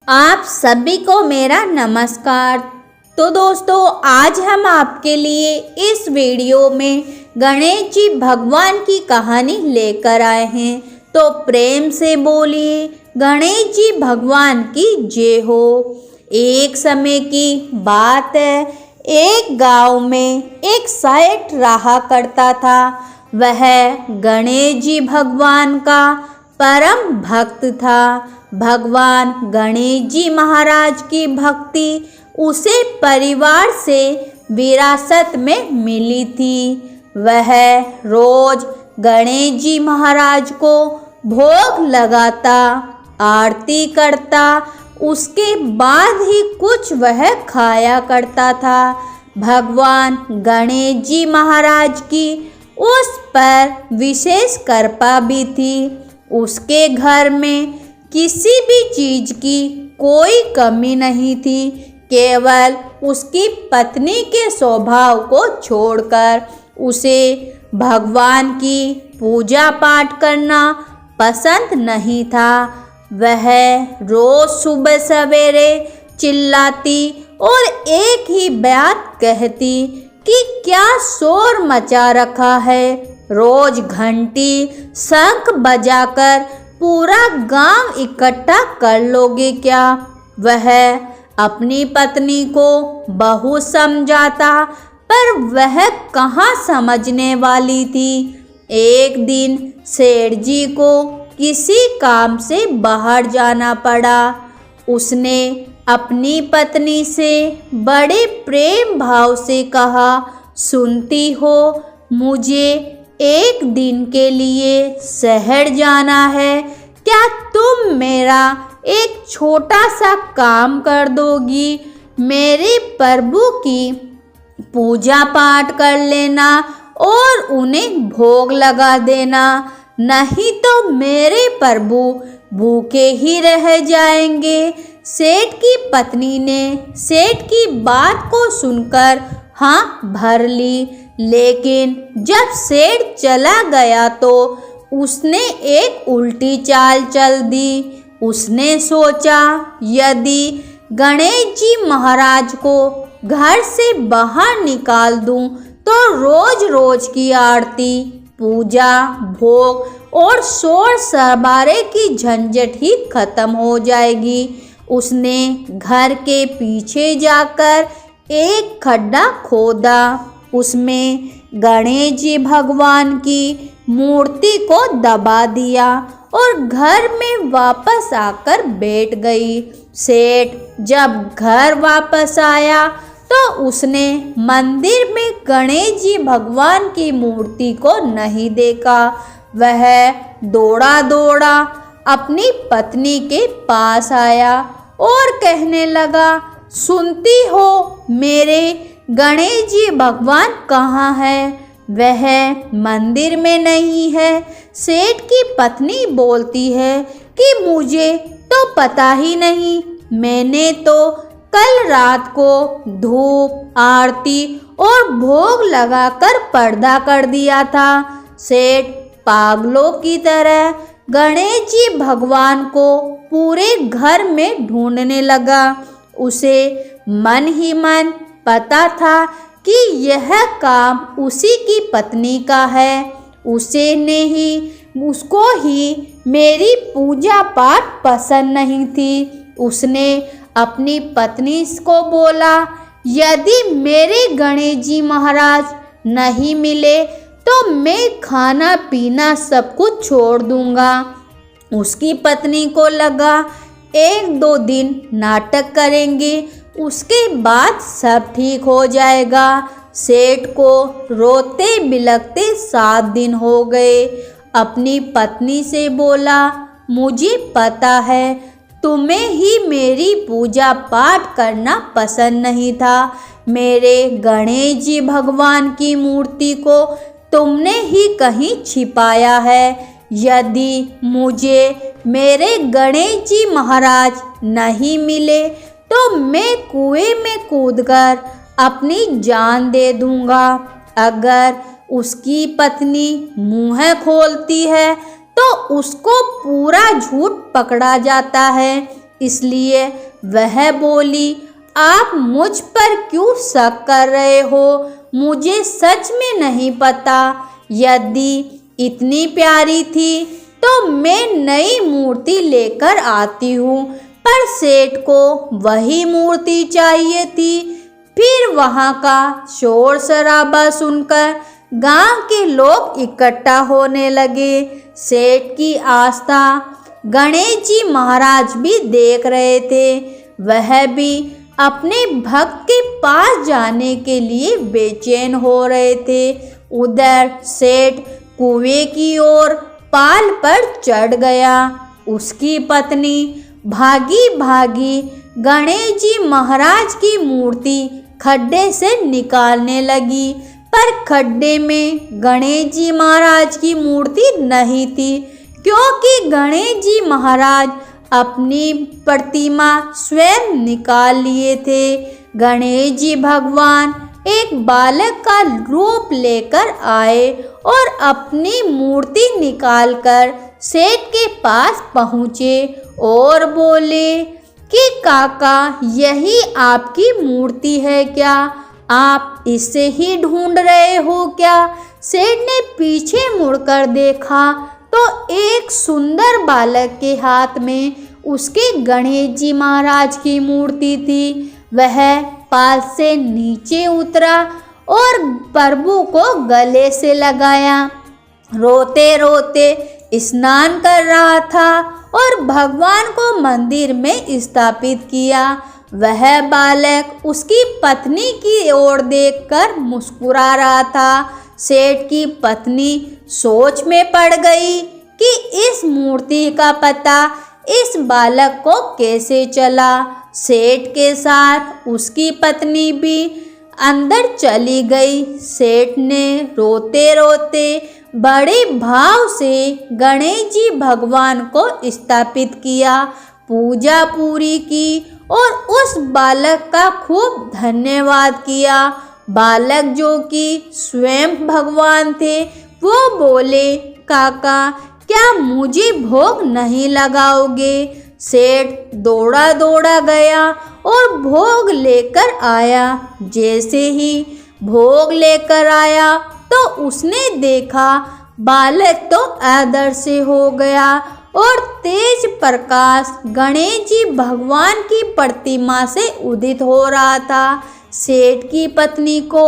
आप सभी को मेरा नमस्कार। तो दोस्तों, आज हम आपके लिए इस वीडियो में गणेश जी भगवान की कहानी लेकर आए हैं। तो प्रेम से बोलिए गणेश जी भगवान की जय हो। एक समय की बात है, एक गांव में एक सेठ रहा करता था। वह गणेश जी भगवान का परम भक्त था। भगवान गणेश जी महाराज की भक्ति उसे परिवार से विरासत में मिली थी। वह रोज गणेश जी महाराज को भोग लगाता, आरती करता, उसके बाद ही कुछ वह खाया करता था। भगवान गणेश जी महाराज की उस पर विशेष कृपा भी थी। उसके घर में किसी भी चीज की कोई कमी नहीं थी। केवल उसकी पत्नी के स्वभाव को छोड़कर उसे भगवान की पूजा पाठ करना पसंद नहीं था। वह रोज सुबह सवेरे चिल्लाती और एक ही बात कहती कि क्या शोर मचा रखा है। रोज घंटी शंख बजाकर पूरा गांव इकट्ठा कर लोगे क्या। वह अपनी पत्नी को बहुत समझाता, पर वह कहाँ समझने वाली थी। एक दिन सेठ जी को किसी काम से बाहर जाना पड़ा। उसने अपनी पत्नी से बड़े प्रेम भाव से कहा, सुनती हो, मुझे एक दिन के लिए शहर जाना है। क्या तुम मेरा एक छोटा सा काम कर दोगी। मेरे प्रभु की पूजा पाठ कर लेना और उन्हें भोग लगा देना, नहीं तो मेरे प्रभु भूखे ही रह जाएंगे। सेठ की पत्नी ने सेठ की बात को सुनकर हाँ भर ली, लेकिन जब सेठ चला गया तो उसने एक उल्टी चाल चल दी। उसने सोचा, यदि गणेश जी महाराज को घर से बाहर निकाल दूं तो रोज रोज की आरती, पूजा, भोग और शोर शराबे की झंझट ही खत्म हो जाएगी। उसने घर के पीछे जाकर एक खड्डा खोदा, उसमें गणेश जी भगवान की मूर्ति को दबा दिया और घर में वापस आकर बैठ गई। सेठ जब घर वापस आया तो उसने मंदिर में गणेश जी भगवान की मूर्ति को नहीं देखा। वह दौड़ा दौड़ा अपनी पत्नी के पास आया और कहने लगा, सुनती हो, मेरे गणेश जी भगवान कहाँ है। वह मंदिर में नहीं है। सेठ की पत्नी बोलती है कि मुझे तो पता ही नहीं, मैंने तो कल रात को धूप, आरती और भोग लगाकर पर्दा कर दिया था। सेठ पागलों की तरह गणेश जी भगवान को पूरे घर में ढूंढने लगा। उसे मन ही मन पता था कि यह काम उसी की पत्नी का है। उसको ही मेरी पूजा पाठ पसंद नहीं थी। उसने अपनी पत्नी को बोला, यदि मेरे गणेश जी महाराज नहीं मिले तो मैं खाना पीना सब कुछ छोड़ दूंगा। उसकी पत्नी को लगा, एक दो दिन नाटक करेंगे, उसके बाद सब ठीक हो जाएगा। सेठ को रोते बिलखते 7 दिन हो गए। अपनी पत्नी से बोला, मुझे पता है तुम्हें ही मेरी पूजा पाठ करना पसंद नहीं था। मेरे गणेश जी भगवान की मूर्ति को तुमने ही कहीं छिपाया है। यदि मुझे मेरे गणेश जी महाराज नहीं मिले तो मैं कुएं में कूदकर अपनी जान दे दूंगा। अगर उसकी पत्नी मुंह खोलती है तो उसको पूरा झूठ पकड़ा जाता है। इसलिए वह बोली, आप मुझ पर क्यों शक कर रहे हो? मुझे सच में नहीं पता। यदि इतनी प्यारी थी तो मैं नई मूर्ति लेकर आती हूँ, पर सेठ को वही मूर्ति चाहिए थी। फिर वहाँ का शोर शराबा सुनकर गांव के लोग इकट्ठा होने लगे। सेठ की आस्था गणेश जी महाराज भी देख रहे थे। वह भी अपने भक्त के पास जाने के लिए बेचैन हो रहे थे। उधर सेठ कुएं की ओर पाल पर चढ़ गया। उसकी पत्नी भागी भागी गणेश जी महाराज की मूर्ति खड्डे से निकालने लगी, पर खड्डे में गणेश जी महाराज की मूर्ति नहीं थी, क्योंकि गणेश जी महाराज अपनी प्रतिमा स्वयं निकाल लिए थे। गणेश जी भगवान एक बालक का रूप लेकर आए और अपनी मूर्ति निकालकर सेठ के पास पहुँचे और बोले कि काका, यही आपकी मूर्ति है क्या? आप इसे ही ढूंढ रहे हो क्या? सेठ ने पीछे मुड़कर देखा तो एक सुंदर बालक के हाथ में उसके गणेश जी महाराज की मूर्ति थी। वह पाल से नीचे उतरा और प्रभु को गले से लगाया। रोते रोते स्नान कर रहा था और भगवान को मंदिर में स्थापित किया। वह बालक उसकी पत्नी की ओर देखकर मुस्कुरा रहा था। सेठ की पत्नी सोच में पड़ गई कि इस मूर्ति का पता इस बालक को कैसे चला। सेठ के साथ उसकी पत्नी भी अंदर चली गई। सेठ ने रोते रोते बड़े भाव से गणेश जी भगवान को स्थापित किया, पूजा पूरी की और उस बालक का खूब धन्यवाद किया। बालक, जो कि स्वयं भगवान थे, वो बोले, काका, क्या मुझे भोग नहीं लगाओगे? सेठ दौड़ा दौड़ा गया और भोग लेकर आया। जैसे ही भोग लेकर आया तो उसने देखा बालक तो अदृश्य हो गया और तेज प्रकाश गणेश जी भगवान की प्रतिमा से उदित हो रहा था। सेठ की पत्नी को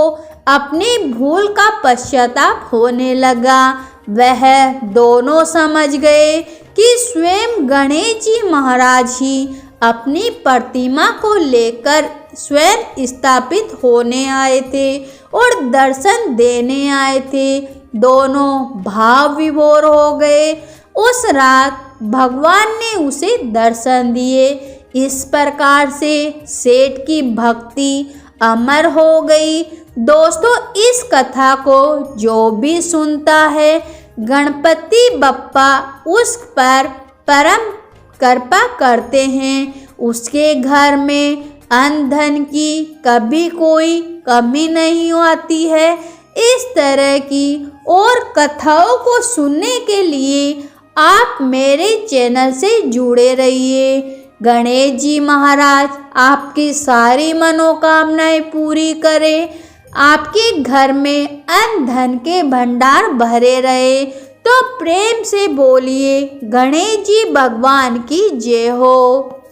अपनी भूल का पश्चाताप होने लगा। वह दोनों समझ गए कि स्वयं गणेश जी महाराज ही अपनी प्रतिमा को लेकर स्वयं स्थापित होने आए थे और दर्शन देने आए थे। दोनों भाव विभोर हो गए। उस रात भगवान ने उसे दर्शन दिए। इस प्रकार से सेठ की भक्ति अमर हो गई। दोस्तों, इस कथा को जो भी सुनता है, गणपति बप्पा उस पर परम कृपा करते हैं। उसके घर में अन्न धन की कभी कोई कमी नहीं आती है। इस तरह की और कथाओं को सुनने के लिए आप मेरे चैनल से जुड़े रहिए। गणेश जी महाराज आपकी सारी मनोकामनाएं पूरी करें, आपके घर में अन्न धन के भंडार भरे रहे। तो प्रेम से बोलिए, गणेश जी भगवान की जय हो।